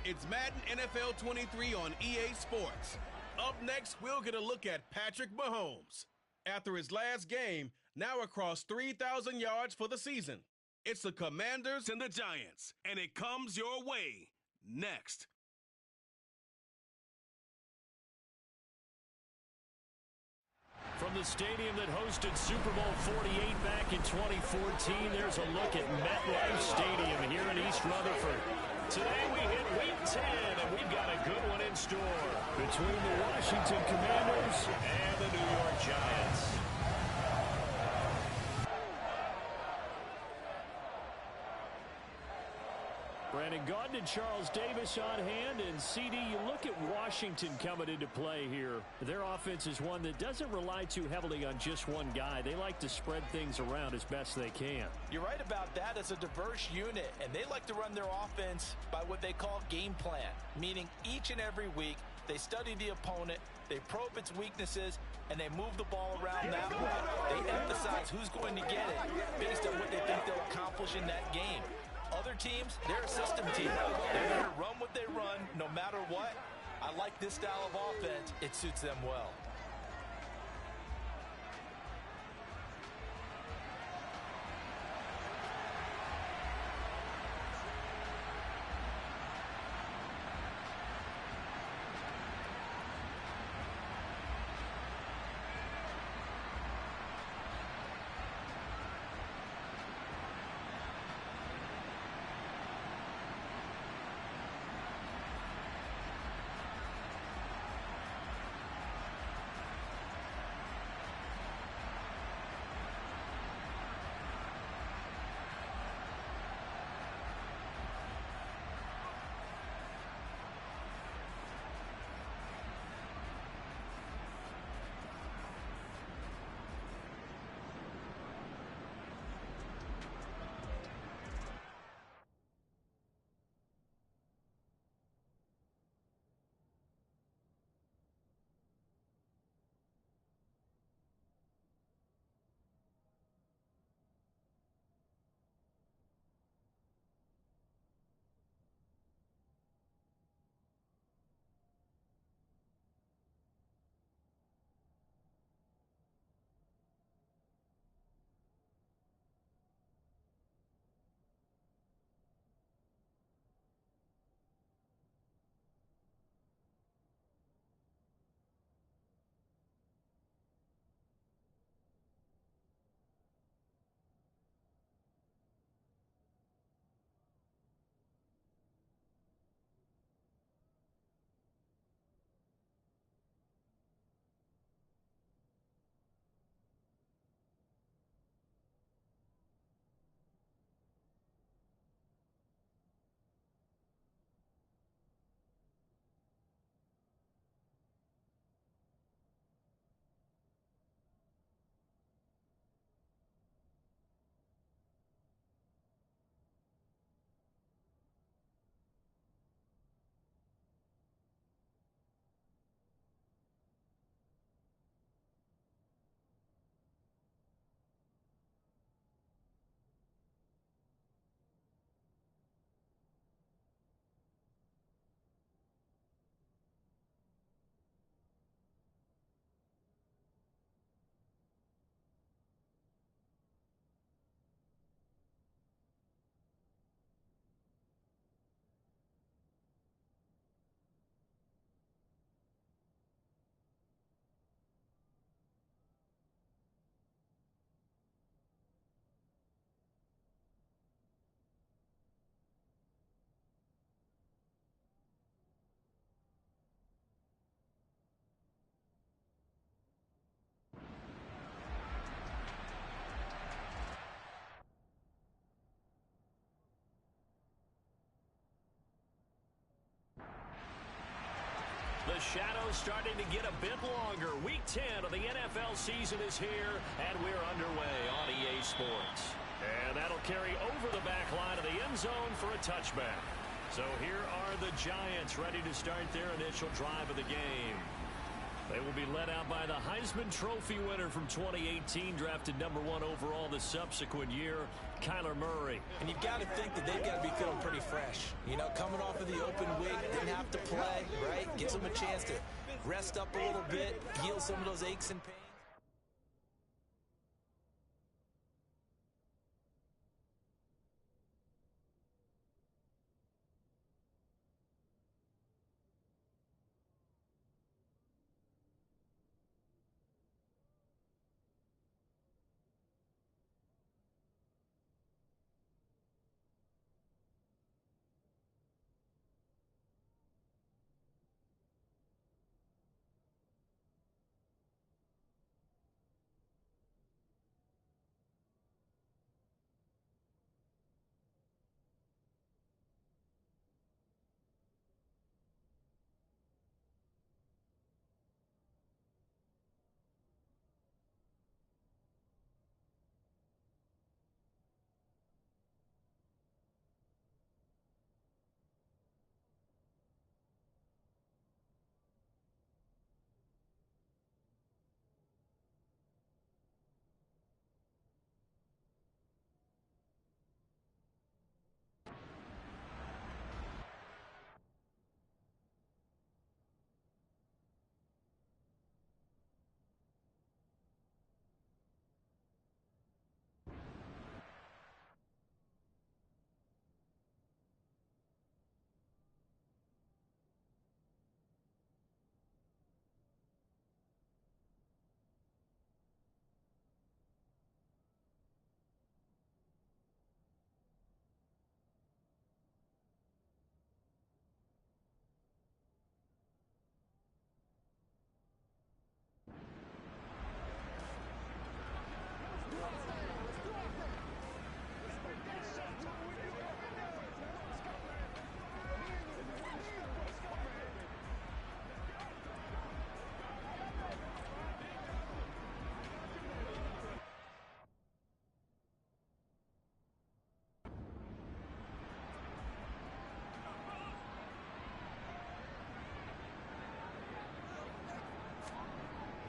It's Madden NFL 23 on EA Sports. Up next, we'll get a look at Patrick Mahomes. After his last game, now across 3,000 yards for the season. It's the Commanders and the Giants, and it comes your way next. From the stadium that hosted Super Bowl 48 back in 2014, there's a look at MetLife Stadium here in East Rutherford. Today we hit Week 10, and we've got a good one in store between the Washington Commanders and the New York Giants. Brandon Gaudin and Charles Davis on hand. And CD, you look at Washington coming into play here. Their offense is one that doesn't rely too heavily on just one guy. They like to spread things around as best they can. You're right about that. It's a diverse unit, and they like to run their offense by what they call game plan, meaning each and every week they study the opponent, they probe its weaknesses, and they move the ball around that way. They emphasize who's going to get it based on what they think they'll accomplish in that game. Other teams, they're a system team. They're going to run what they run no matter what. I like this style of offense. It suits them well. The shadow's starting to get a bit longer. Week 10 of the NFL season is here, and we're underway on EA Sports. And that'll carry over the back line of the end zone for a touchback. So here are the Giants ready to start their initial drive of the game. They will be led out by the Heisman Trophy winner from 2018, drafted number 1 overall the subsequent year, Kyler Murray. And you've got to think that they've got to be feeling pretty fresh. You know, coming off of the open week, didn't have to play, right? Gives them a chance to rest up a little bit, heal some of those aches and pains.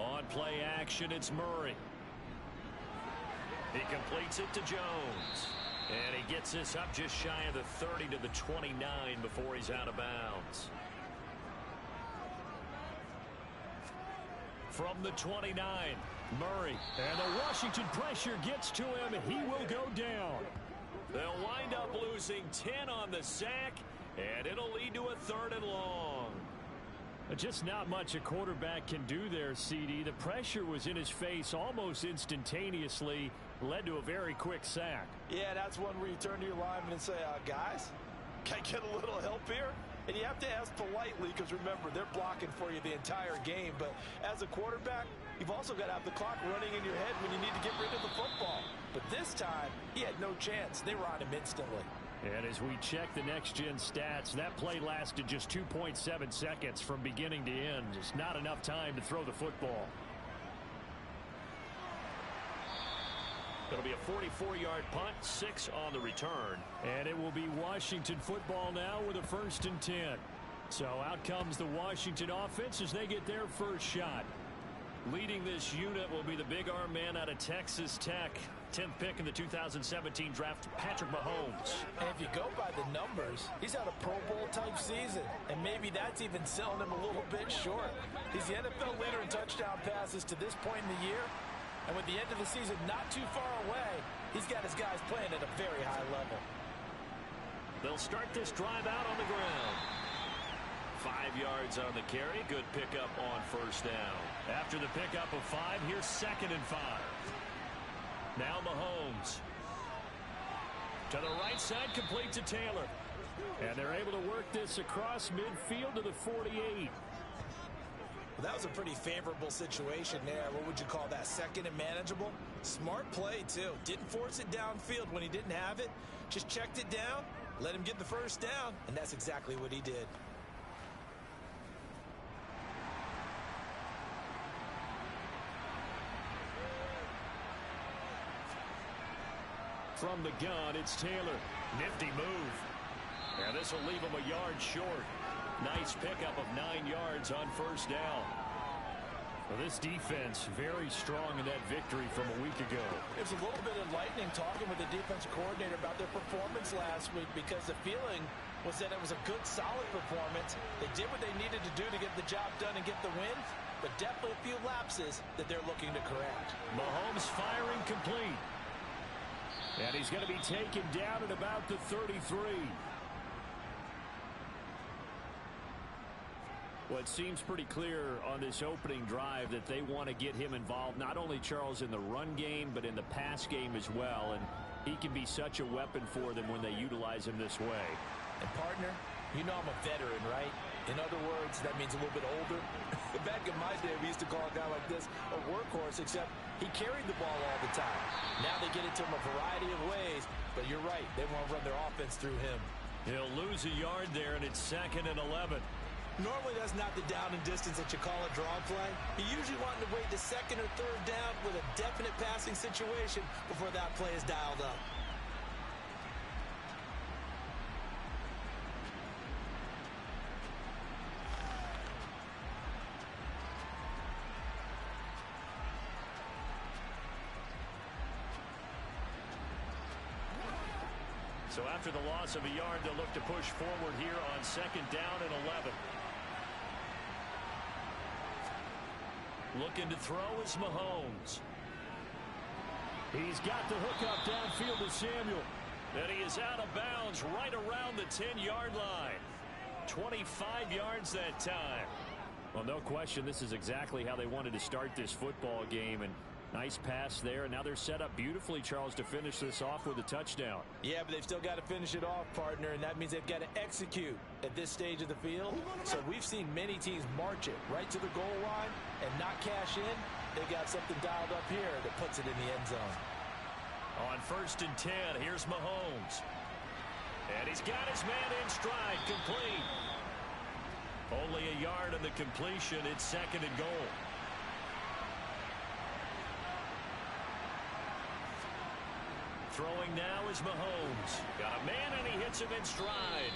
On play action, it's Murray. He completes it to Jones. And he gets this up just shy of the 30 to the 29 before he's out of bounds. From the 29, Murray. And the Washington pressure gets to him. He will go down. They'll wind up losing 10 on the sack, and it'll lead to a 3rd and long. Just not much a quarterback can do there, CD. The pressure was in his face almost instantaneously, led to a very quick sack. Yeah, that's one where you turn to your lineman and say, guys, can I get a little help here? And you have to ask politely because, remember, they're blocking for you the entire game. But as a quarterback, you've also got to have the clock running in your head when you need to get rid of the football. But this time, he had no chance. They were on him instantly. And as we check the next-gen stats, that play lasted just 2.7 seconds from beginning to end. Just not enough time to throw the football. It'll be a 44-yard punt, 6 on the return. And it will be Washington football now with a 1st and 10. So out comes the Washington offense as they get their first shot. Leading this unit will be the big arm man out of Texas Tech. 10th pick in the 2017 draft, Patrick Mahomes. And if you go by the numbers, he's had a Pro Bowl type season. And maybe that's even selling him a little bit short. He's the NFL leader in touchdown passes to this point in the year. And with the end of the season not too far away, he's got his guys playing at a very high level. They'll start this drive out on the ground. 5 yards on the carry. Good pickup on 1st down. After the pickup of 5, here's 2nd and 5. Now Mahomes. To the right side, complete to Taylor. And they're able to work this across midfield to the 48. Well, that was a pretty favorable situation there. What would you call that? 2nd and manageable? Smart play, too. Didn't force it downfield when he didn't have it. Just checked it down, let him get the 1st down, and that's exactly what he did. From the gun, it's Taylor. Nifty move. And this will leave him a yard short. Nice pickup of 9 yards on 1st down. Well, this defense very strong in that victory from a week ago. It's a little bit enlightening talking with the defensive coordinator about their performance last week, because the feeling was that it was a good, solid performance. They did what they needed to do to get the job done and get the win, but definitely a few lapses that they're looking to correct. Mahomes firing complete. And he's going to be taken down at about the 33. Well, it seems pretty clear on this opening drive that they want to get him involved, not only, Charles, in the run game, but in the pass game as well. And he can be such a weapon for them when they utilize him this way. And, partner, you know I'm a veteran, right? In other words, that means a little bit older. Back in my day, we used to call a guy like this a workhorse, except he carried the ball all the time. Now they get it to him a variety of ways, but you're right. They want to run their offense through him. He'll lose a yard there, and it's 2nd and 11. Normally, that's not the down and distance that you call a draw play. You usually want to wait to 2nd or 3rd down with a definite passing situation before that play is dialed up. So after the loss of a yard, they'll look to push forward here on 2nd down and 11. Looking to throw is Mahomes. He's got the hook up downfield to Samuel. And he is out of bounds right around the 10-yard line. 25 yards that time. Well, no question, this is exactly how they wanted to start this football game. And nice pass there, and now they're set up beautifully, Charles, to finish this off with a touchdown. Yeah, but they've still got to finish it off, partner, and that means they've got to execute at this stage of the field. So we've seen many teams march it right to the goal line and not cash in. They got something dialed up here that puts it in the end zone. On 1st and 10, here's Mahomes. And he's got his man in stride, complete. Only a yard on the completion. It's 2nd and goal. Throwing now is Mahomes. Got a man, and he hits him in stride.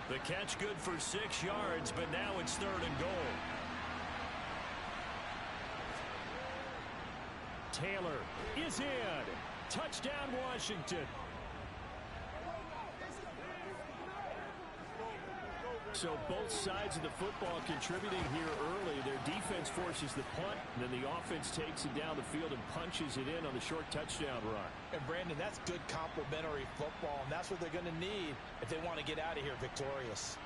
The catch good for 6 yards, but now it's 3rd and goal. Taylor is in. Touchdown, Washington. So both sides of the football contributing here early. Their defense forces the punt, and then the offense takes it down the field and punches it in on the short touchdown run. And, Brandon, that's good complementary football, and that's what they're going to need if they want to get out of here victorious.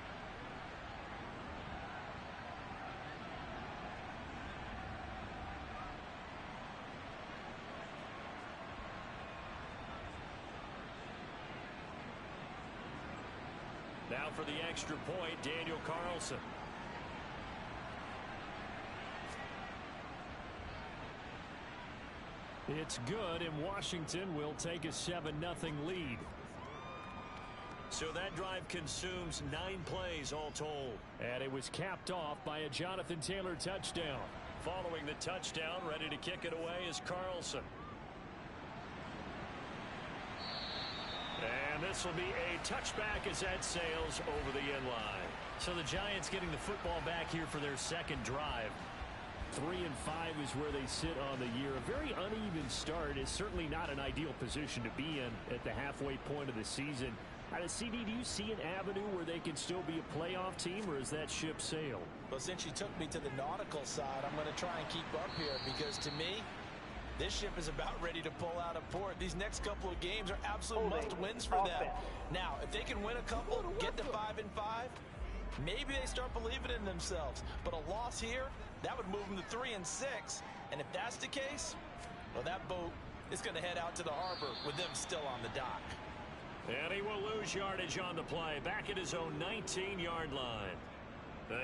Now for the extra point, Daniel Carlson. It's good, and Washington will take a 7-0 lead. So that drive consumes 9 plays all told. And it was capped off by a Jonathan Taylor touchdown. Following the touchdown, ready to kick it away is Carlson. And this will be a touchback as that sails over the end line. So the Giants getting the football back here for their 2nd drive. 3-5 is where they sit on the year. A very uneven start is certainly not an ideal position to be in at the halfway point of the season. CD, do you see an avenue where they can still be a playoff team, or is that ship sailed? Well, since you took me to the nautical side, I'm going to try and keep up here, because to me, this ship is about ready to pull out of port. These next couple of games are absolute must-wins for them. Now, if they can win a couple, get to 5-5, maybe they start believing in themselves. But a loss here, that would move them to 3-6. And if that's the case, well, that boat is going to head out to the harbor with them still on the dock. And he will lose yardage on the play, back at his own 19-yard line.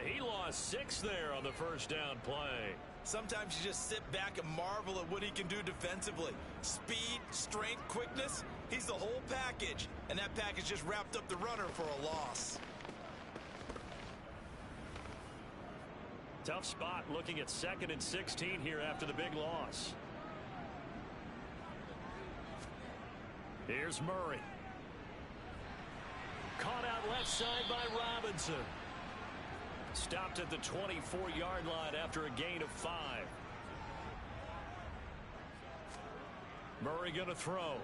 He lost 6 there on the first down play. Sometimes you just sit back and marvel at what he can do defensively. Speed, strength, quickness, he's the whole package. And that package just wrapped up the runner for a loss. Tough spot looking at 2nd and 16 here after the big loss. Here's Murray. Caught out left side by Robinson. Stopped at the 24-yard line after a gain of 5. Murray going to throw.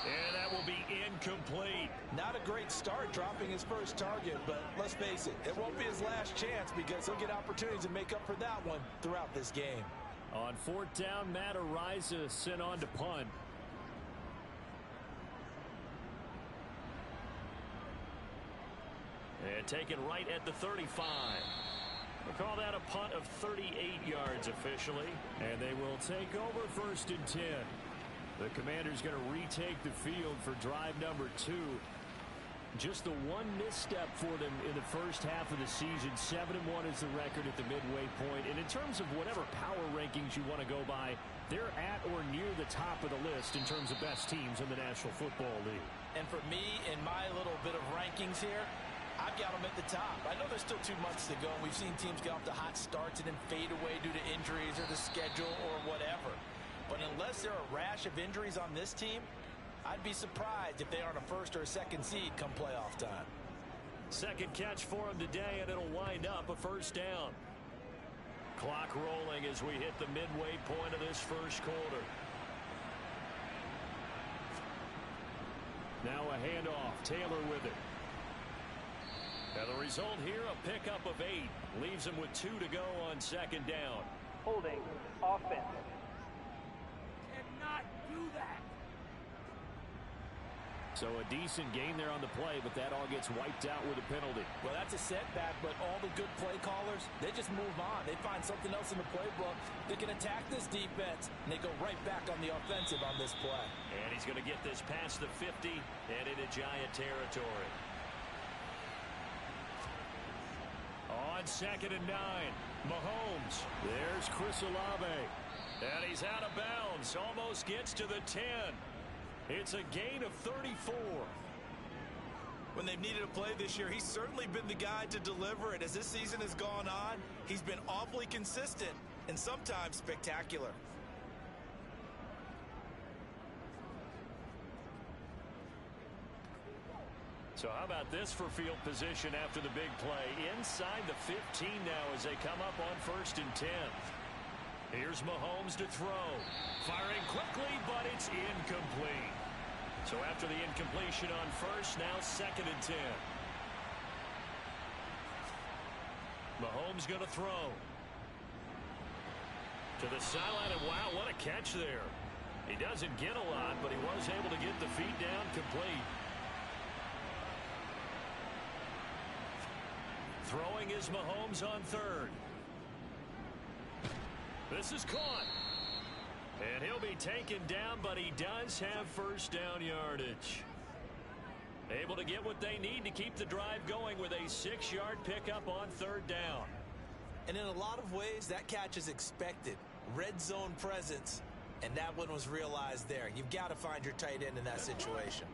And that will be incomplete. Not a great start dropping his first target, but let's face it, it won't be his last chance because he'll get opportunities to make up for that one throughout this game. On 4th down, Matt Araiza sent on to punt. And taken right at the 35. We'll call that a punt of 38 yards officially. And they will take over 1st and 10. The Commanders going to retake the field for drive number 2. Just the one misstep for them in the first half of the season. 7-1 is the record at the midway point. And in terms of whatever power rankings you want to go by, they're at or near the top of the list in terms of best teams in the National Football League. And for me, in my little bit of rankings here, I've got them at the top. I know there's still 2 months to go. We've seen teams get off to hot starts and then fade away due to injuries or the schedule or whatever. But unless there are a rash of injuries on this team, I'd be surprised if they aren't a 1st or a 2nd seed come playoff time. Second catch for him today, and it'll wind up a 1st down. Clock rolling as we hit the midway point of this first quarter. Now a handoff. Taylor with it. And the result here, a pickup of 8. Leaves him with 2 to go on 2nd down. Holding offense. Cannot do that. So a decent gain there on the play, but that all gets wiped out with a penalty. Well, that's a setback, but all the good play callers, they just move on. They find something else in the playbook. They can attack this defense, and they go right back on the offensive on this play. And he's going to get this past the 50 and into Giant territory. On 2nd and 9, Mahomes. There's Chris Olave. And he's out of bounds. Almost gets to the 10. It's a gain of 34. When they've needed a play this year, he's certainly been the guy to deliver it. As this season has gone on, he's been awfully consistent and sometimes spectacular. So how about this for field position after the big play? Inside the 15 now as they come up on 1st and 10. Here's Mahomes to throw. Firing quickly, but it's incomplete. So after the incompletion on 1st, now 2nd and 10. Mahomes going to throw. To the sideline, and wow, what a catch there. He doesn't get a lot, but he was able to get the feet down complete. Throwing is Mahomes on 3rd. This is caught. And he'll be taken down, but he does have 1st down yardage. Able to get what they need to keep the drive going with a 6-yard pickup on 3rd down. And in a lot of ways, that catch is expected. Red zone presence. And that one was realized there. You've got to find your tight end in that situation.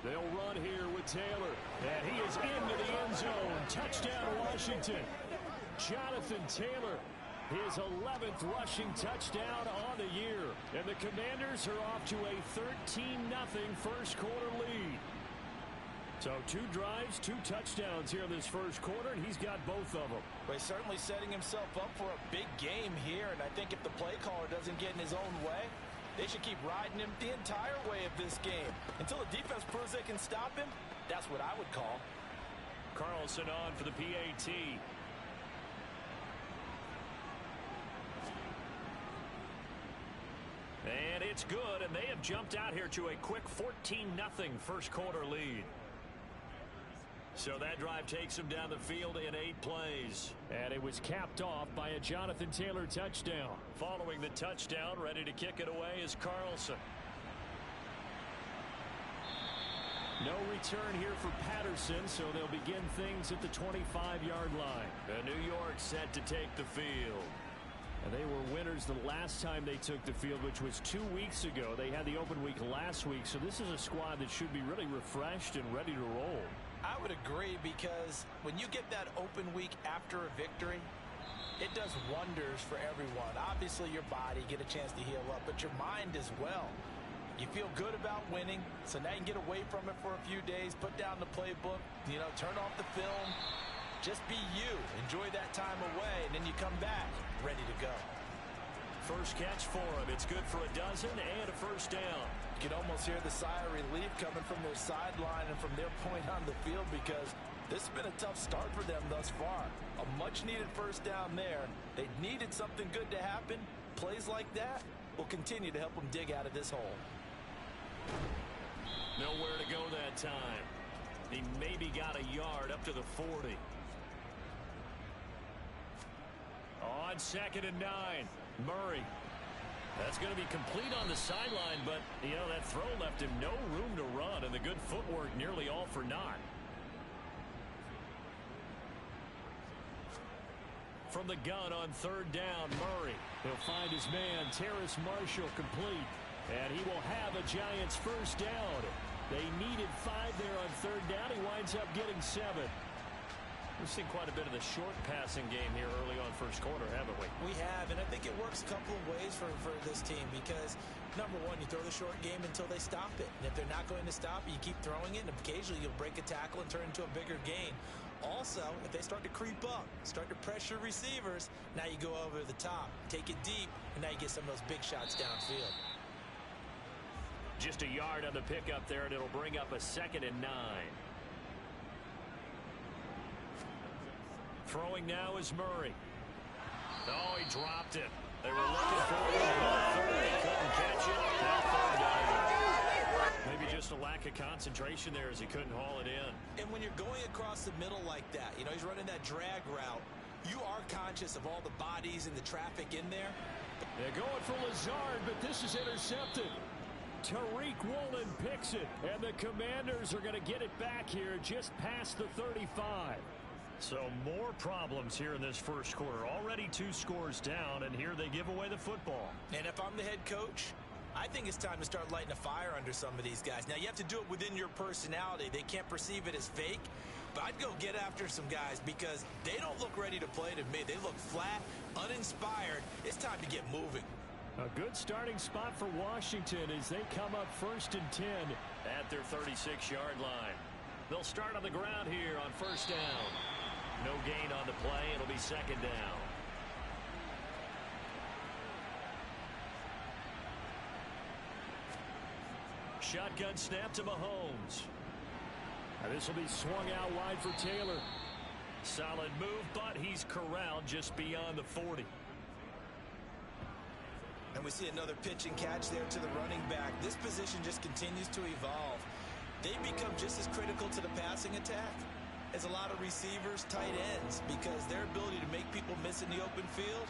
They'll run here with Taylor. And he is into the end zone. Touchdown, Washington. Jonathan Taylor, his 11th rushing touchdown on the year. And the Commanders are off to a 13-0 first quarter lead. So 2 drives, 2 touchdowns here in this first quarter, and he's got both of them. Well, he's certainly setting himself up for a big game here, and I think if the play caller doesn't get in his own way, they should keep riding him the entire way of this game. Until the defense proves they can stop him, that's what I would call. Carlson on for the PAT. And it's good, and they have jumped out here to a quick 14-0 first quarter lead. So that drive takes him down the field in 8 plays. And it was capped off by a Jonathan Taylor touchdown. Following the touchdown, ready to kick it away is Carlson. No return here for Patterson, so they'll begin things at the 25-yard line. And New York set to take the field. And they were winners the last time they took the field, which was 2 weeks ago. They had the open week last week, so this is a squad that should be really refreshed and ready to roll. I would agree, because when you get that open week after a victory, It does wonders for everyone. Obviously, your body, get a chance to heal up, but your mind as well. You feel good about winning, so now you can get away from it for a few days, put down the playbook, turn off the film, just be you. Enjoy that time away, and then you come back ready to go. First catch for him. It's good for a dozen and a first down. You can almost hear the sigh of relief coming from their sideline and from their point on the field because this has been a tough start for them thus far. A much-needed first down there. They needed something good to happen. Plays like that will continue to help them dig out of this hole. Nowhere to go that time. He maybe got a yard up to the 40. On 2nd and 9, Murray. That's going to be complete on the sideline, but, that throw left him no room to run, and the good footwork nearly all for naught. From the gun on 3rd down, Murray. He'll find his man, Terrace Marshall, complete. And he will have a Giants first down. They needed 5 there on 3rd down. He winds up getting 7. We've seen quite a bit of the short passing game here early on first quarter, haven't we? We have, and I think it works a couple of ways for this team because, number one, you throw the short game until they stop it. And if they're not going to stop it, you keep throwing it, and occasionally you'll break a tackle and turn it into a bigger gain. Also, if they start to creep up, start to pressure receivers, now you go over the top, take it deep, and now you get some of those big shots downfield. Just a yard on the pickup there, and it'll bring up a 2nd and 9. Throwing now is Murray. Oh, he dropped it. They were looking for it on 3rd. They couldn't catch it. Now 3rd down. Maybe just a lack of concentration there as he couldn't haul it in. And when you're going across the middle like that, he's running that drag route, you are conscious of all the bodies and the traffic in there. They're going for Lazard, but this is intercepted. Tariq Woolen picks it, and the Commanders are going to get it back here just past the 35. So more problems here in this first quarter. Already 2 scores down, and here they give away the football. And if I'm the head coach, I think it's time to start lighting a fire under some of these guys. Now, you have to do it within your personality. They can't perceive it as fake, but I'd go get after some guys because they don't look ready to play to me. They look flat, uninspired. It's time to get moving. A good starting spot for Washington as they come up 1st and 10 at their 36-yard line. They'll start on the ground here on 1st down. No gain on the play. It'll be 2nd down. Shotgun snap to Mahomes. Now this will be swung out wide for Taylor. Solid move, but he's corralled just beyond the 40. And we see another pitch and catch there to the running back. This position just continues to evolve. They become just as critical to the passing attack as a lot of receivers, tight ends, because their ability to make people miss in the open field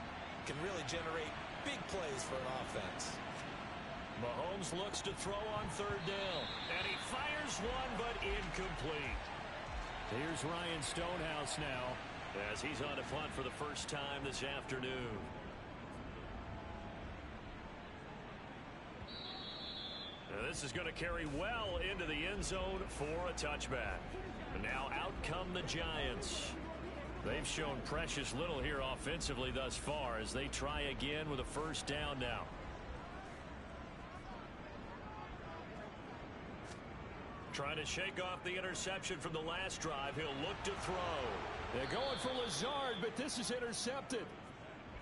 can really generate big plays for an offense. Mahomes looks to throw on 3rd down, and he fires one, but incomplete. Here's Ryan Stonehouse now as he's on to punt for the first time this afternoon. Now this is going to carry well into the end zone for a touchback. And now out come the Giants. They've shown precious little here offensively thus far as they try again with a first down now. Trying to shake off the interception from the last drive. He'll look to throw. They're going for Lazard, but this is intercepted.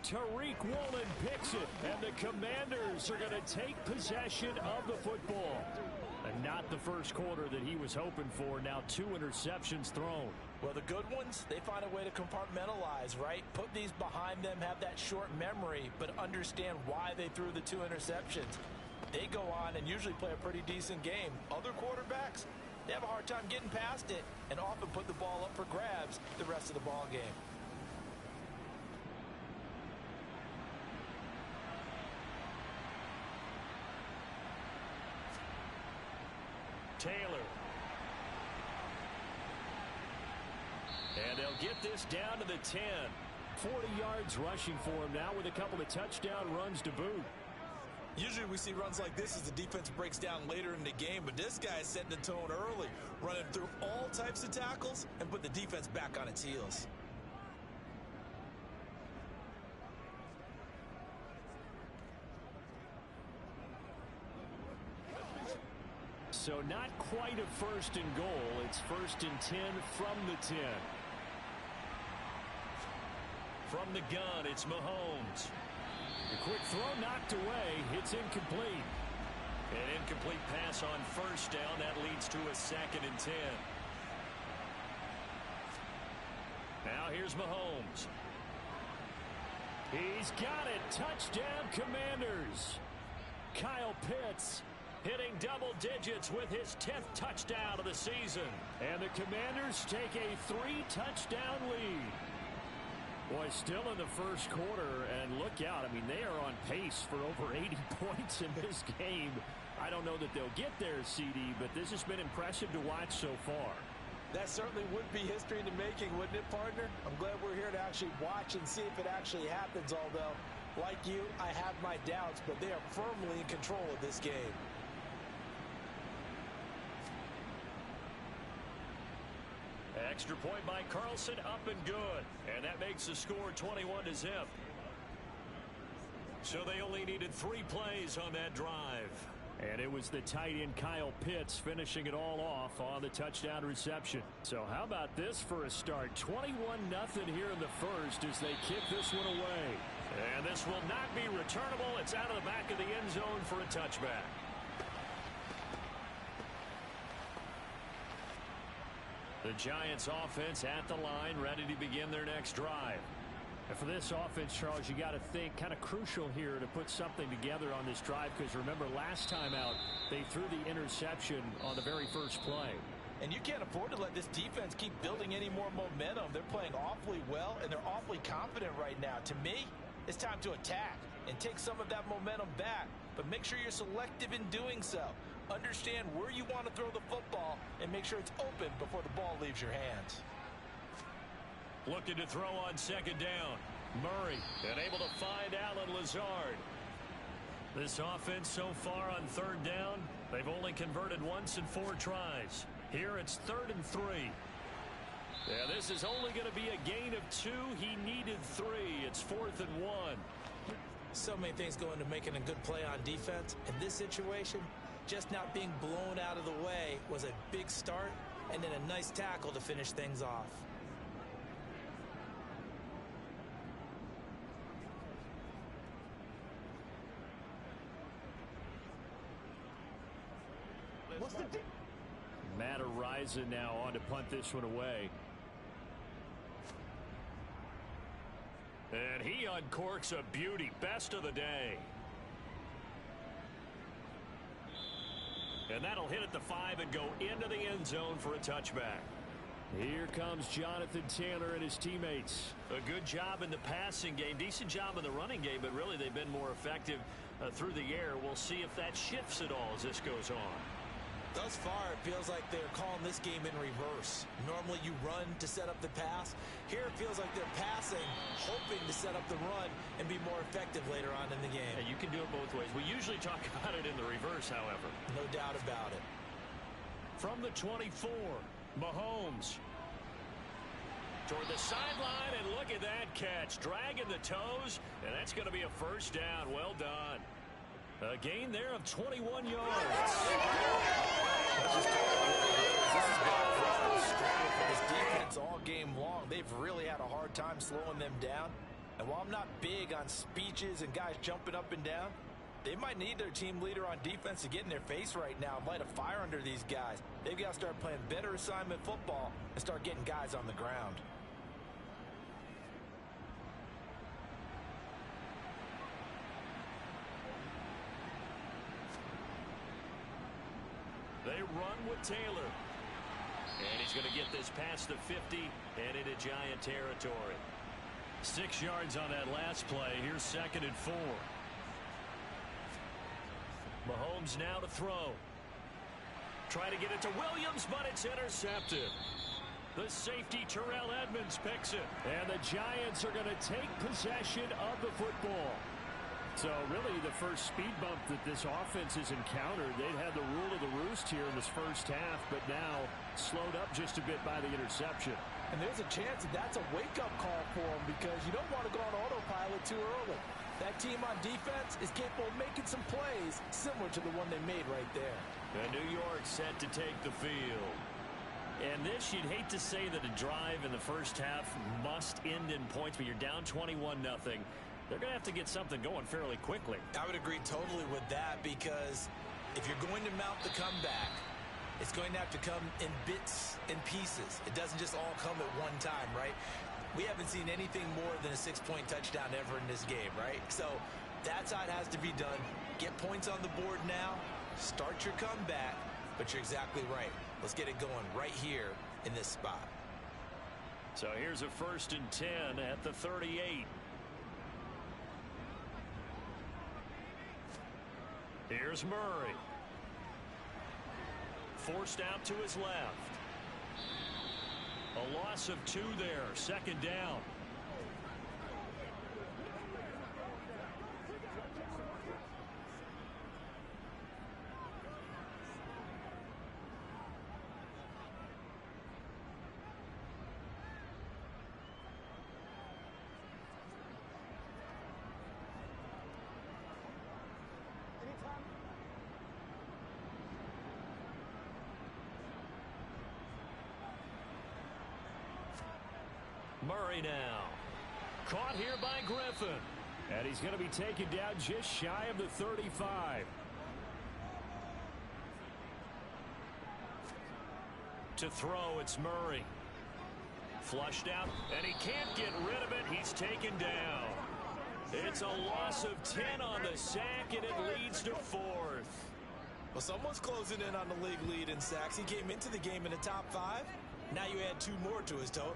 Tariq Woolen picks it, and the Commanders are going to take possession of the football. And not the first quarter that he was hoping for. Now 2 interceptions thrown. Well, the good ones, they find a way to compartmentalize, right? Put these behind them, have that short memory, but understand why they threw the 2 interceptions. They go on and usually play a pretty decent game. Other quarterbacks, they have a hard time getting past it and often put the ball up for grabs the rest of the ball game. Taylor. And they'll get this down to the 10. 40 yards rushing for him now with a couple of touchdown runs to boot. Usually we see runs like this as the defense breaks down later in the game, but this guy is setting the tone early, running through all types of tackles and put the defense back on its heels. So not quite a first and goal. It's 1st and 10 from the 10. From the gun, it's Mahomes. The quick throw knocked away. It's incomplete. An incomplete pass on first down. That leads to a 2nd and 10. Now here's Mahomes. He's got it. Touchdown, Commanders. Kyle Pitts hitting double digits with his 10th touchdown of the season. And the Commanders take a 3-touchdown lead. Boy, still in the first quarter, and look out. I mean, they are on pace for over 80 points in this game. I don't know that they'll get there, CD, but this has been impressive to watch so far. That certainly would be history in the making, wouldn't it, partner? I'm glad we're here to actually watch and see if it actually happens, although, like you, I have my doubts, but they are firmly in control of this game. Extra point by Carlson, up and good. And that makes the score 21-0. So they only needed 3 plays on that drive. And it was the tight end Kyle Pitts finishing it all off on the touchdown reception. So how about this for a start? 21-0 here in the first as they kick this one away. And this will not be returnable. It's out of the back of the end zone for a touchback. The Giants offense at the line, ready to begin their next drive. And for this offense, Charles, you got to think kind of crucial here to put something together on this drive, because remember last time out they threw the interception on the very first play. And you can't afford to let this defense keep building any more momentum. They're playing awfully well, and they're awfully confident right now. To me, it's time to attack and take some of that momentum back, but make sure you're selective in doing so. Understand where you want to throw the football and make sure it's open before the ball leaves your hands. Looking to throw on 2nd down. Murray able to find Allen Lazard. This offense so far on 3rd down, they've only converted once in 4 tries. Here it's 3rd and 3. Yeah, this is only going to be a gain of 2. He needed 3. It's 4th and 1. So many things go into making a good play on defense. In this situation, just not being blown out of the way was a big start, and then a nice tackle to finish things off. Matt Araiza now on to punt this one away. And he uncorks a beauty. Best of the day. And that'll hit at the 5 and go into the end zone for a touchback. Here comes Jonathan Taylor and his teammates. A good job in the passing game. Decent job in the running game, but really they've been more effective through the air. We'll see if that shifts at all as this goes on. Thus far, it feels like they're calling this game in reverse. Normally you run to set up the pass. Here it feels like they're passing, hoping to set up the run and be more effective later on in the game. Yeah, you can do it both ways. We usually talk about it in the reverse, however. No doubt about it. From the 24, Mahomes. Toward the sideline, and look at that catch. Dragging the toes, and that's going to be a 1st down. Well done. A gain there of 21 yards. This defense all game long, they've really had a hard time slowing them down. And while I'm not big on speeches and guys jumping up and down, they might need their team leader on defense to get in their face right now and light a fire under these guys. They've got to start playing better assignment football and start getting guys on the ground. They run with Taylor. And he's going to get this past the 50 and into Giant territory. 6 yards on that last play. Here's 2nd and 4. Mahomes now to throw. Try to get it to Williams, but it's intercepted. The safety, Terrell Edmonds, picks it. And the Giants are going to take possession of the football. So really the first speed bump that this offense has encountered. They'd had the rule of the roost here in this first half, but now slowed up just a bit by the interception. And there's a chance that that's a wake-up call for them, because you don't want to go on autopilot too early. That team on defense is capable of making some plays similar to the one they made right there. And New York set to take the field. And this, you'd hate to say that a drive in the first half must end in points, but you're down 21-0. They're going to have to get something going fairly quickly. I would agree totally with that, because if you're going to mount the comeback, it's going to have to come in bits and pieces. It doesn't just all come at one time, right? We haven't seen anything more than a 6-point touchdown ever in this game, right? So that's how it has to be done. Get points on the board now. Start your comeback, but you're exactly right. Let's get it going right here in this spot. So here's a 1st and 10 at the 38. Here's Murray. Forced out to his left. A loss of 2 there. 2nd down. Murray now. Caught here by Griffin. And he's going to be taken down just shy of the 35. To throw, it's Murray. Flushed out, and he can't get rid of it. He's taken down. It's a loss of 10 on the sack, and it leads to 4th. Well, someone's closing in on the league lead in sacks. He came into the game in the top 5. Now you add 2 more to his total.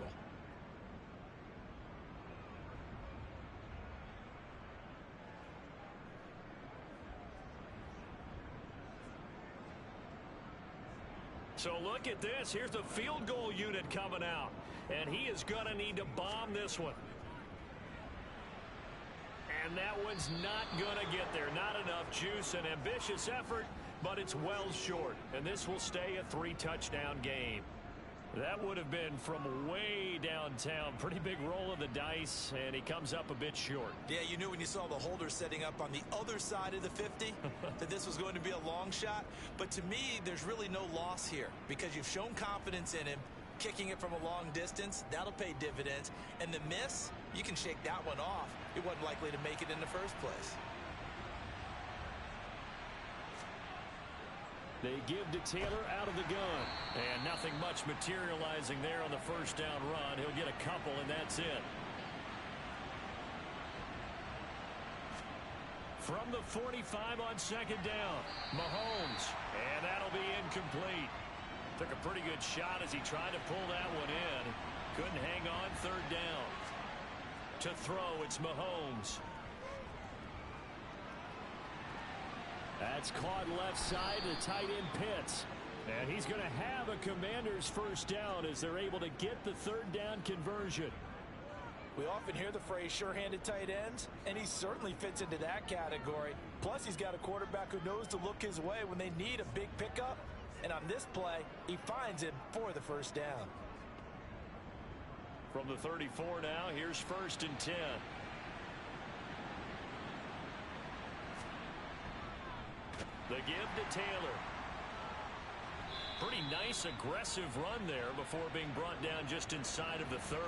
So look at this. Here's the field goal unit coming out. And he is going to need to bomb this one. And that one's not going to get there. Not enough juice. An ambitious effort, but it's well short. And this will stay a 3-touchdown game. That would have been from way downtown. Pretty big roll of the dice, and he comes up a bit short. Yeah, you knew when you saw the holder setting up on the other side of the 50 that this was going to be a long shot. But to me, there's really no loss here, because you've shown confidence in him. Kicking it from a long distance, that'll pay dividends. And the miss, you can shake that one off. It wasn't likely to make it in the first place. They give to Taylor out of the gun. And nothing much materializing there on the first down run. He'll get a couple, and that's it. From the 45 on 2nd down, Mahomes. And that'll be incomplete. Took a pretty good shot as he tried to pull that one in. Couldn't hang on 3rd down. To throw, it's Mahomes. That's caught left side to tight end Pitts. And he's going to have a Commander's first down as they're able to get the 3rd down conversion. We often hear the phrase sure-handed tight ends, and he certainly fits into that category. Plus, he's got a quarterback who knows to look his way when they need a big pickup. And on this play, he finds him for the first down. From the 34 now, here's 1st and 10. The give to Taylor. Pretty nice aggressive run there before being brought down just inside of the 30.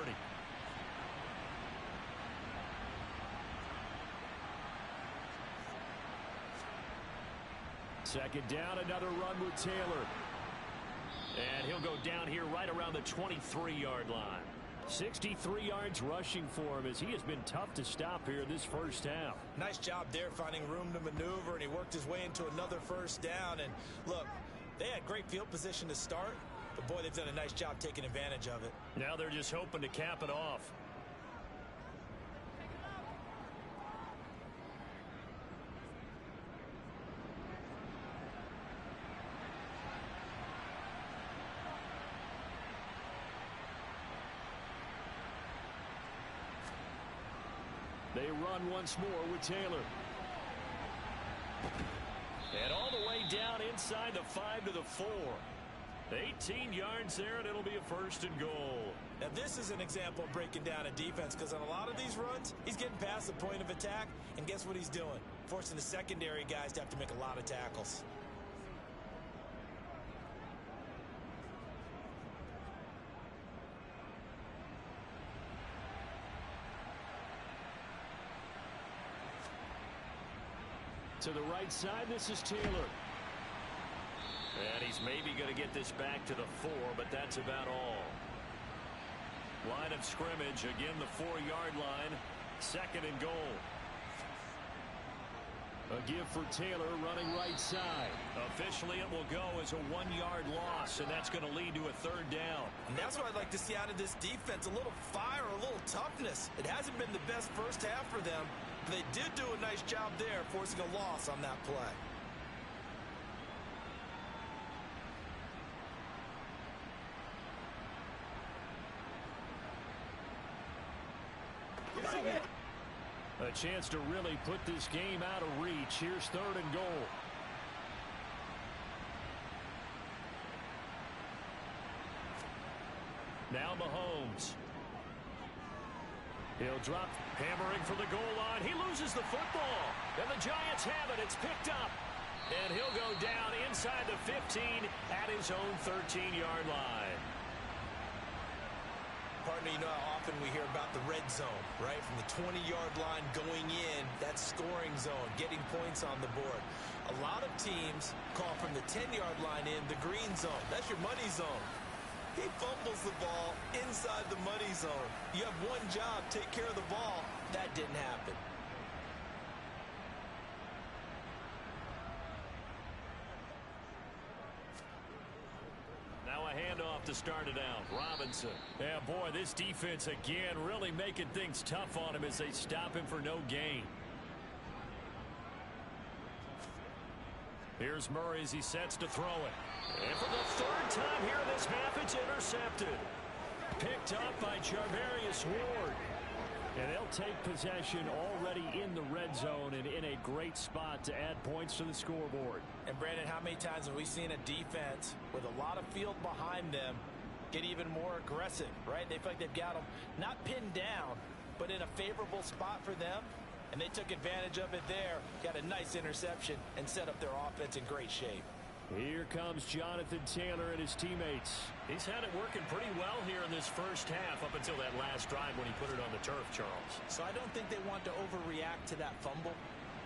Second down, another run with Taylor. And he'll go down here right around the 23-yard line. 63 yards rushing for him as he has been tough to stop here this first half. Nice job there finding room to maneuver, and he worked his way into another first down. And look, they had great field position to start, but boy, they've done a nice job taking advantage of it. Now they're just hoping to cap it off. They run once more with Taylor. And all the way down inside the 5 to the 4. 18 yards there, and it'll be a 1st and goal. Now, this is an example of breaking down a defense, because on a lot of these runs, he's getting past the point of attack, and guess what he's doing? Forcing the secondary guys to have to make a lot of tackles. To the right side, this is Taylor. And he's maybe going to get this back to the 4, but that's about all. Line of scrimmage, again the 4-yard line. 2nd and goal. A give for Taylor running right side. Officially, it will go as a 1-yard loss, and that's going to lead to a 3rd down. And that's what I'd like to see out of this defense, a little fire, a little toughness. It hasn't been the best first half for them, but they did do a nice job there, forcing a loss on that play. A chance to really put this game out of reach. Here's 3rd and goal. Now Mahomes. He'll drop, hammering for the goal line. He loses the football. And the Giants have it. It's picked up. And he'll go down inside the 15 at his own 13-yard line. Partner, you know how often we hear about the red zone, right? From the 20-yard line going in, that scoring zone, getting points on the board. A lot of teams call from the 10-yard line in the green zone. That's your money zone. He fumbles the ball inside the money zone. You have one job, take care of the ball. That didn't happen. Now a handoff to start it out. Robinson. Yeah, boy, this defense again really making things tough on him as they stop him for no gain. Here's Murray as he sets to throw it. And for the 3rd time here this half, it's intercepted. Picked up by Charvarius Ward. And they'll take possession already in the red zone and in a great spot to add points to the scoreboard. And Brandon, how many times have we seen a defense with a lot of field behind them get even more aggressive, right? They feel like they've got them not pinned down, but in a favorable spot for them. And they took advantage of it there, got a nice interception, and set up their offense in great shape. Here comes Jonathan Taylor and his teammates. He's had it working pretty well here in this first half up until that last drive when he put it on the turf, Charles. So I don't think they want to overreact to that fumble,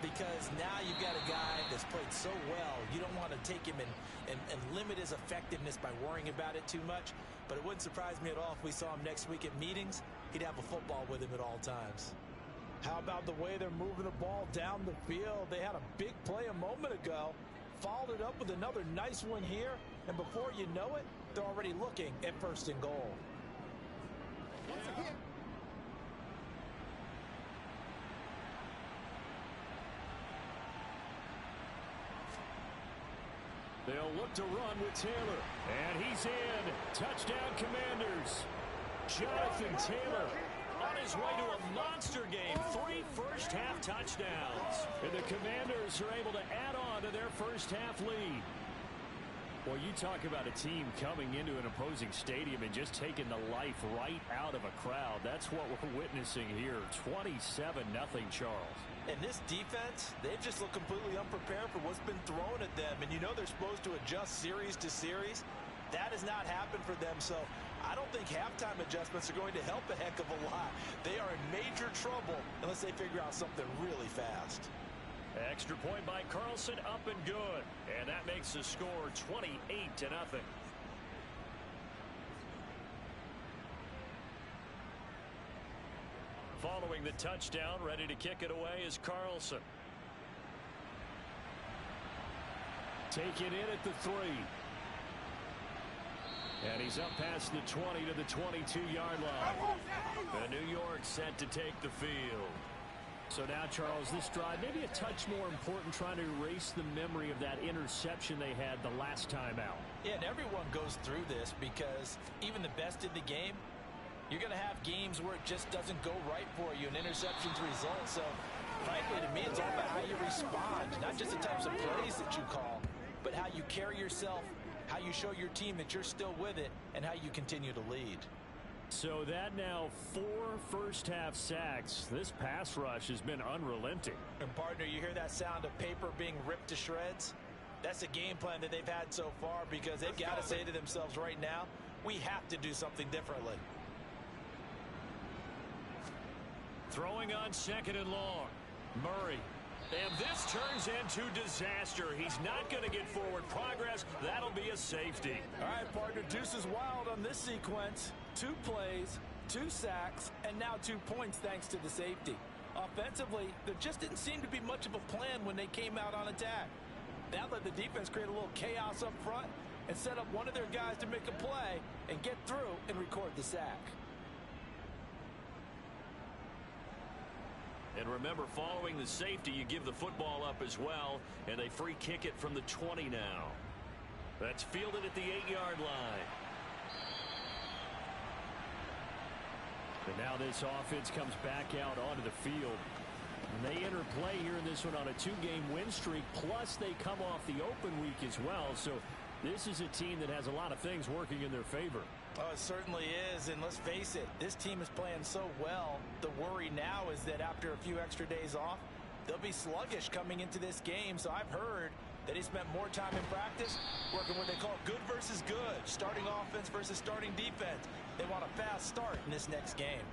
because now you've got a guy that's played so well. You don't want to take him and limit his effectiveness by worrying about it too much. But it wouldn't surprise me at all if we saw him next week at meetings. He'd have a football with him at all times. How about the way they're moving the ball down the field? They had a big play a moment ago. Followed it up with another nice one here, and before you know it, they're already looking at 1st and goal. They'll look to run with Taylor, and he's in. Touchdown, Commanders. Jonathan Taylor on his way to a monster game. 3 first-half touchdowns. And the Commanders are able to add on to their first-half lead. Well, you talk about a team coming into an opposing stadium and just taking the life right out of a crowd. That's what we're witnessing here. 27-0, Charles. And this defense, they've just looked completely unprepared for what's been thrown at them. And you know they're supposed to adjust series to series. That has not happened for them, so I don't think halftime adjustments are going to help a heck of a lot. They are in major trouble unless they figure out something really fast. Extra point by Carlson, up and good. And that makes the score 28-0. Following the touchdown, ready to kick it away is Carlson. Taken in at the 3. And he's up past the 20 to the 22-yard line. And New York set to take the field. So now, Charles, this drive maybe a touch more important, trying to erase the memory of that interception they had the last time out. Yeah, and everyone goes through this because even the best in the game, you're going to have games where it just doesn't go right for you, and interceptions result. So, frankly, to me, it's all about how you respond, not just the types of plays that you call, but how you carry yourself how you show your team that you're still with it, and how you continue to lead. So that now 4 first-half sacks. This pass rush has been unrelenting. And partner, you hear that sound of paper being ripped to shreds? That's a game plan that they've had so far, because they've got to say to themselves right now, we have to do something differently. Throwing on 2nd and long. Murray. And this turns into disaster. He's not going to get forward progress. That'll be a safety. All right, partner, deuce is wild on this sequence. 2 plays, 2 sacks, and now 2 points thanks to the safety. Offensively, there just didn't seem to be much of a plan when they came out on attack. That let the defense create a little chaos up front and set up one of their guys to make a play and get through and record the sack. And remember, following the safety, you give the football up as well, and they free kick it from the 20 now. That's fielded at the 8-yard line. And now this offense comes back out onto the field. And they enter play here in this one on a 2-game win streak, plus they come off the open week as well. So this is a team that has a lot of things working in their favor. Oh, it certainly is, and let's face it, this team is playing so well. The worry now is that after a few extra days off, they'll be sluggish coming into this game. So I've heard that he spent more time in practice working what they call good versus good, starting offense versus starting defense. They want a fast start in this next game.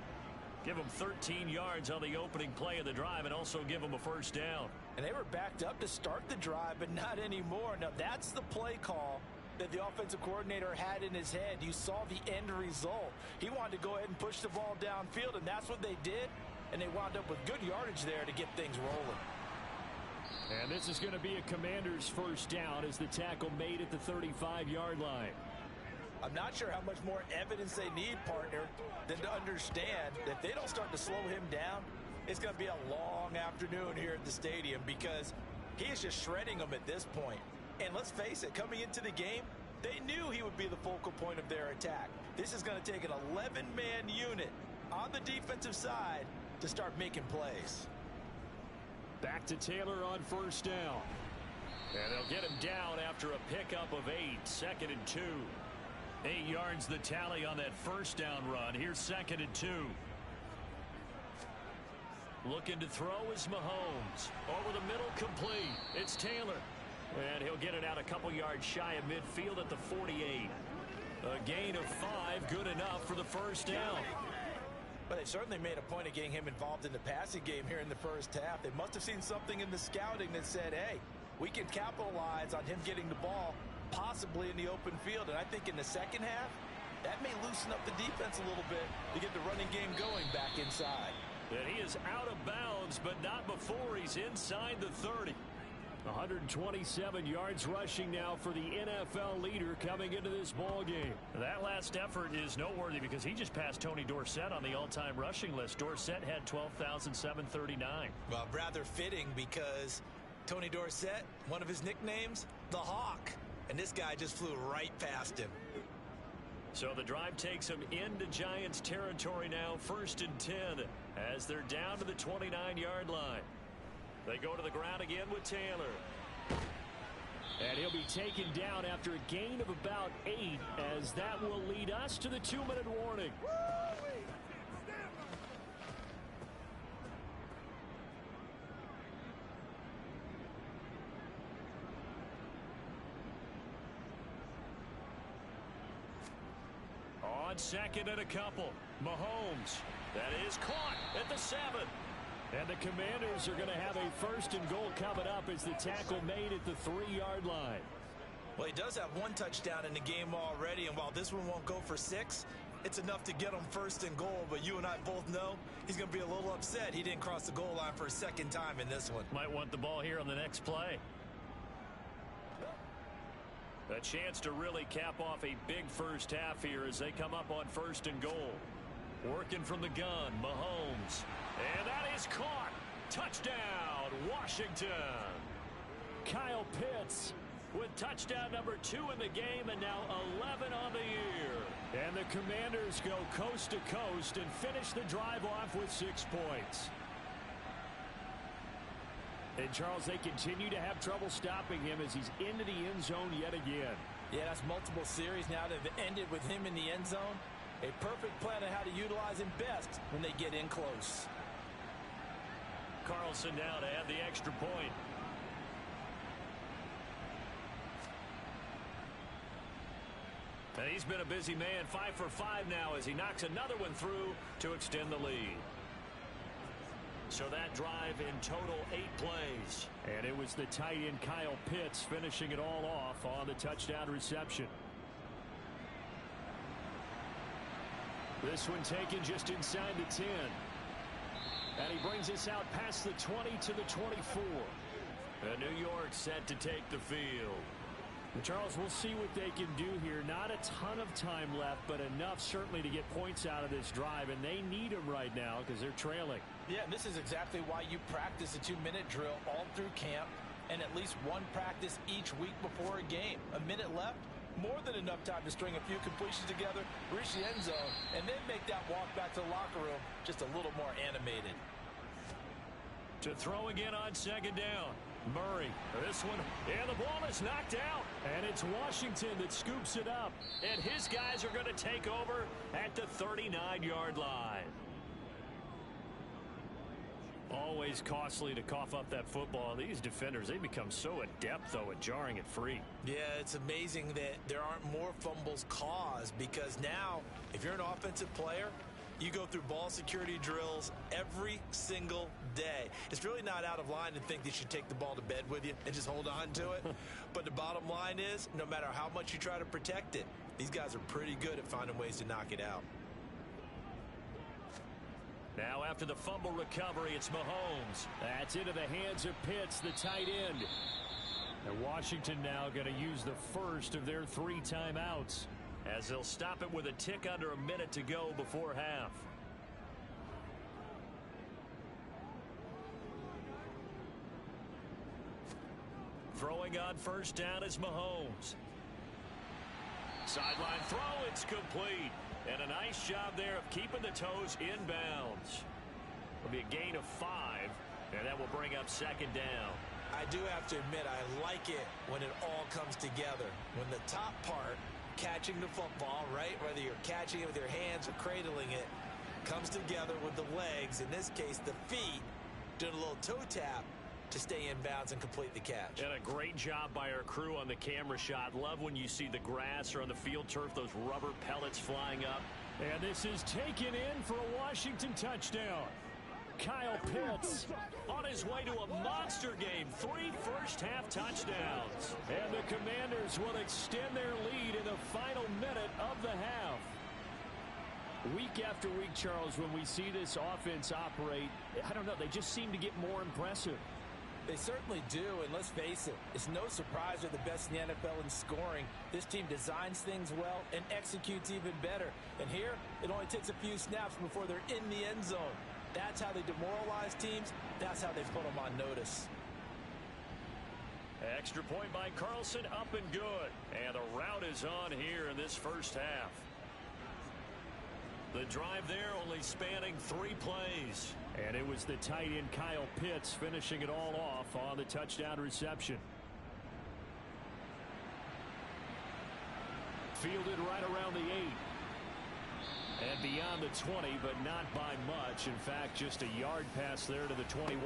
Give them 13 yards on the opening play of the drive and also give them a first down. And they were backed up to start the drive, but not anymore. Now, that's the play call that the offensive coordinator had in his head. You saw the end result. He wanted to go ahead and push the ball downfield, and that's what they did. And they wound up with good yardage there to get things rolling. And this is going to be a Commanders first down as the tackle made at the 35-yard line. I'm not sure how much more evidence they need, partner, than to understand that if they don't start to slow him down, it's going to be a long afternoon here at the stadium, because he is just shredding them at this point. And let's face it, coming into the game, they knew he would be the focal point of their attack. This is going to take an 11-man unit on the defensive side to start making plays. Back to Taylor on first down. And they'll get him down after a pickup of 8, 2nd and 2. 8 yards the tally on that first down run. Here's 2nd and 2. Looking to throw is Mahomes. Over the middle, complete. It's Taylor. And he'll get it out a couple yards shy of midfield at the 48. A gain of 5, good enough for the first down. But they certainly made a point of getting him involved in the passing game here in the first half. They must have seen something in the scouting that said, hey, we can capitalize on him getting the ball possibly in the open field. And I think in the second half, that may loosen up the defense a little bit to get the running game going back inside. And he is out of bounds, but not before he's inside the 30. 127 yards rushing now for the NFL leader coming into this ball game. That last effort is noteworthy because he just passed Tony Dorsett on the all-time rushing list. Dorsett had 12,739. Well, rather fitting, because Tony Dorsett, one of his nicknames, the Hawk. And this guy just flew right past him. So the drive takes him into Giants territory now, 1st and 10, as they're down to the 29-yard line. They go to the ground again with Taylor. And he'll be taken down after a gain of about 8, as that will lead us to the 2-minute warning. On 2nd and a couple, Mahomes. That is caught at the 7. And the Commanders are going to have a 1st and goal coming up as the tackle made at the 3-yard line. Well, he does have 1 touchdown in the game already, and while this one won't go for 6, it's enough to get him 1st and goal. But you and I both know he's going to be a little upset he didn't cross the goal line for a 2nd time in this one. Might want the ball here on the next play. A chance to really cap off a big first half here as they come up on 1st and goal. Working from the gun, Mahomes. And that is caught. Touchdown, Washington. Kyle Pitts with touchdown number 2 in the game, and now 11 on the year. And the Commanders go coast to coast and finish the drive off with 6 points. And Charles, they continue to have trouble stopping him as he's into the end zone yet again. Yeah, that's multiple series now that have ended with him in the end zone. A perfect plan on how to utilize him best when they get in close. Carlson now to add the extra point. And he's been a busy man, 5 for 5 now as he knocks another one through to extend the lead. So that drive in total 8 plays. And it was the tight end Kyle Pitts finishing it all off on the touchdown reception. This one taken just inside the 10. And he brings us out past the 20 to the 24. And New York set to take the field. Charles, we'll see what they can do here. Not a ton of time left, but enough certainly to get points out of this drive, and they need them right now because they're trailing. Yeah, and this is exactly why you practice a 2-minute drill all through camp and at least one practice each week before a game. A minute left, more than enough time to string a few completions together, reach the end zone, and then make that walk back to the locker room just a little more animated. To throw again on second down. Murray, this one, and the ball is knocked out. And it's Washington that scoops it up. And his guys are going to take over at the 39-yard line. Always costly to cough up that football. These defenders, they become so adept, though, at jarring it free. Yeah, it's amazing that there aren't more fumbles caused because now, if you're an offensive player, you go through ball security drills every single day. It's really not out of line to think that you should take the ball to bed with you and just hold on to it. But the bottom line is, no matter how much you try to protect it, these guys are pretty good at finding ways to knock it out. Now after the fumble recovery, it's Mahomes. That's into the hands of Pitts, the tight end. And Washington now going to use the first of their 3 timeouts, as they'll stop it with a tick under a minute to go before half. Throwing on first down is Mahomes. Sideline throw, it's complete. And a nice job there of keeping the toes inbounds. It'll be a gain of 5, and that will bring up second down. I do have to admit, I like it when it all comes together. When the top part, catching the football, right, whether you're catching it with your hands or cradling it, comes together with the legs, in this case the feet, doing a little toe tap to stay in bounds and complete the catch. And a great job by our crew on the camera shot. Love when you see the grass or on the field turf, those rubber pellets flying up. And this is taken in for a Washington touchdown. Kyle Pitts on his way to a monster game. 3 first-half touchdowns. And the Commanders will extend their lead in the final minute of the half. Week after week, Charles, when we see this offense operate, I don't know, they just seem to get more impressive. They certainly do, and let's face it, it's no surprise they're the best in the NFL in scoring. This team designs things well and executes even better. And here, it only takes a few snaps before they're in the end zone. That's how they demoralize teams. That's how they put them on notice. Extra point by Carlson, up and good. And the route is on here in this first half. The drive there only spanning 3 plays. And it was the tight end Kyle Pitts finishing it all off on the touchdown reception. Fielded right around the 8. And beyond the 20, but not by much. In fact, just a yard pass there to the 21.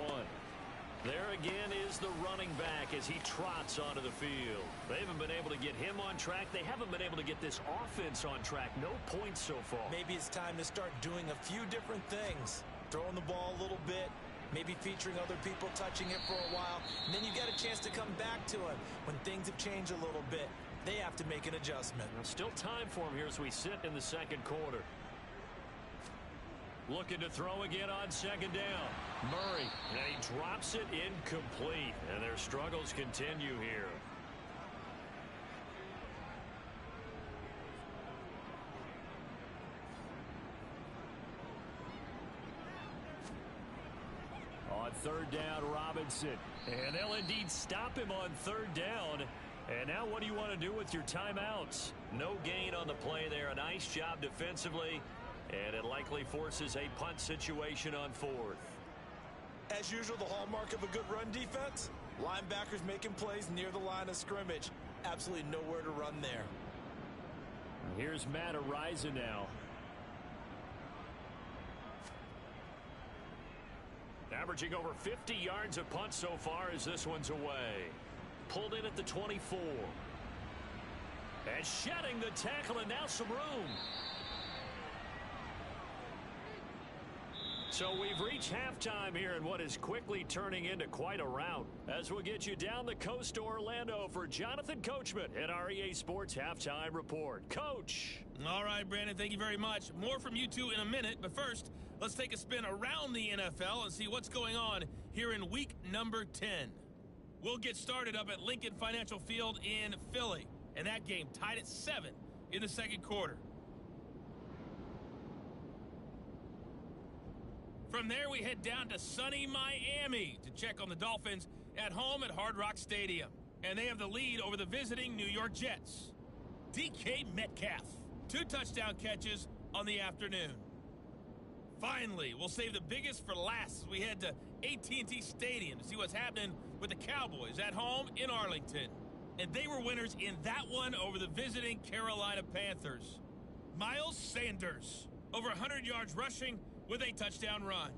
There again is the running back as he trots onto the field. They haven't been able to get him on track. They haven't been able to get this offense on track. No points so far. Maybe it's time to start doing a few different things. Throwing the ball a little bit, maybe featuring other people touching it for a while, and then you get a chance to come back to him when things have changed a little bit. They have to make an adjustment. Still time for him here as we sit in the second quarter. Looking to throw again on second down. Murray, and he drops it incomplete, and their struggles continue here. On third down, Robinson. And they'll indeed stop him on third down. And now what do you want to do with your timeouts? No gain on the play there. A nice job defensively. And it likely forces a punt situation on 4th. As usual, the hallmark of a good run defense, linebackers making plays near the line of scrimmage. Absolutely nowhere to run there. Here's Matt Araiza now. Averaging over 50 yards a punt so far as this one's away. Pulled in at the 24. And shedding the tackle, and now some room. So we've reached halftime here in what is quickly turning into quite a rout. As we'll get you down the coast to Orlando for Jonathan Coachman at our EA Sports Halftime Report. Coach. All right, Brandon, thank you very much. More from you two in a minute, but first, let's take a spin around the NFL and see what's going on here in week number 10. We'll get started up at Lincoln Financial Field in Philly, and that game tied at 7 in the second quarter. From there, we head down to sunny Miami to check on the Dolphins at home at Hard Rock Stadium. And they have the lead over the visiting New York Jets. DK Metcalf, 2 touchdown catches on the afternoon. Finally, we'll save the biggest for last as we head to AT&T Stadium to see what's happening with the Cowboys at home in Arlington. And they were winners in that one over the visiting Carolina Panthers. Miles Sanders, over 100 yards rushing with a touchdown run.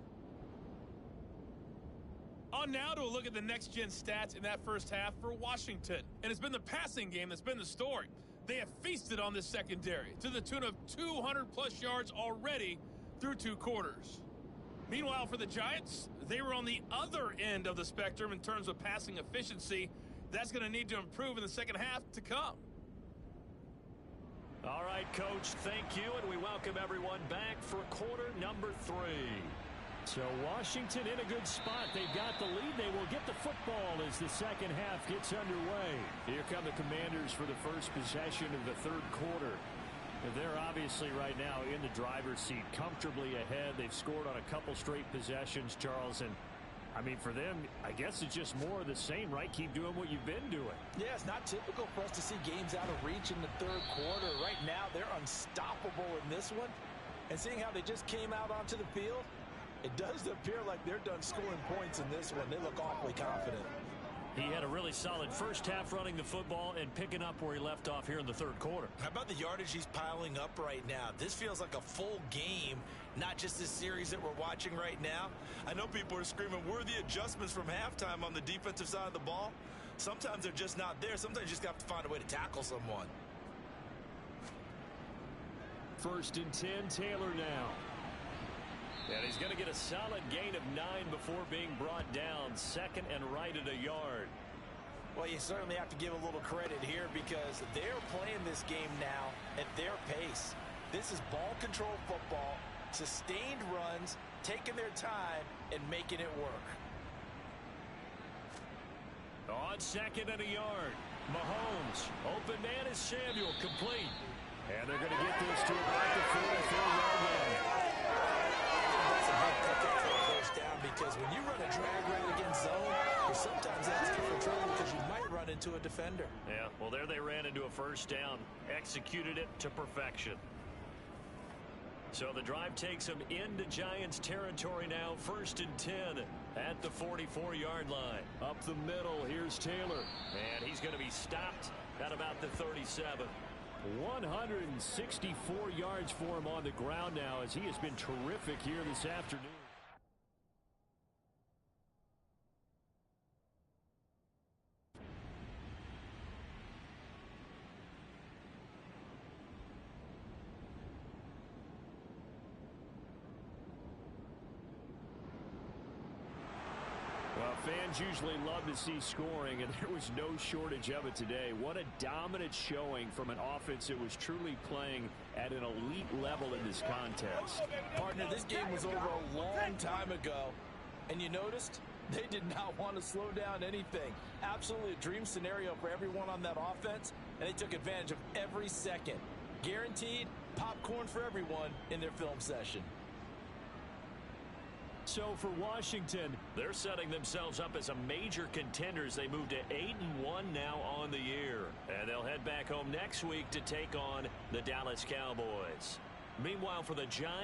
On now to a look at the next-gen stats in that first half for Washington. And it's been the passing game that's been the story. They have feasted on this secondary to the tune of 200-plus yards already through 2 quarters. Meanwhile, for the Giants, they were on the other end of the spectrum in terms of passing efficiency. That's going to need to improve in the second half to come. All right, Coach, thank you, and we welcome everyone back for quarter number 3. So Washington in a good spot. They've got the lead. They will get the football as the second half gets underway. Here come the Commanders for the first possession of the third quarter. They're obviously right now in the driver's seat, comfortably ahead. They've scored on a couple straight possessions, Charles, and I mean, for them, I guess it's just more of the same, right? Keep doing what you've been doing. Yeah, it's not typical for us to see games out of reach in the third quarter. Right now, they're unstoppable in this one. And seeing how they just came out onto the field, it does appear like they're done scoring points in this one. They look awfully confident. He had a really solid first half running the football and picking up where he left off here in the third quarter. How about the yardage he's piling up right now? This feels like a full game, not just this series that we're watching right now. I know people are screaming, where are the adjustments from halftime on the defensive side of the ball? Sometimes they're just not there. Sometimes you just have to find a way to tackle someone. 1st and 10, Taylor now. And he's going to get a solid gain of 9 before being brought down. 2nd and right at a yard. Well, you certainly have to give a little credit here because they're playing this game now at their pace. This is ball control football, sustained runs, taking their time and making it work. On 2nd and a yard, Mahomes, open man is Samuel, complete. And they're going to get this to about the 44-yard line. That's a big pickup for a first down because when you run a drag route against zone, you're sometimes asking for trouble because you might run into a defender. Yeah, well, there they ran into a first down, executed it to perfection. So the drive takes them into Giants territory now, 1st and 10 at the 44-yard line. Up the middle, here's Taylor, and he's going to be stopped at about the 37. 164 yards for him on the ground now as he has been terrific here this afternoon. Well, fans usually love to see scoring, and there was no shortage of it today. What a dominant showing from an offense that was truly playing at an elite level in this contest. Partner, this game was over a long time ago, and you noticed they did not want to slow down anything. Absolutely a dream scenario for everyone on that offense, and they took advantage of every second. Guaranteed popcorn for everyone in their film session. So for Washington, they're setting themselves up as a major contender as they move to 8-1 now on the year. And they'll head back home next week to take on the Dallas Cowboys. Meanwhile, for the Giants,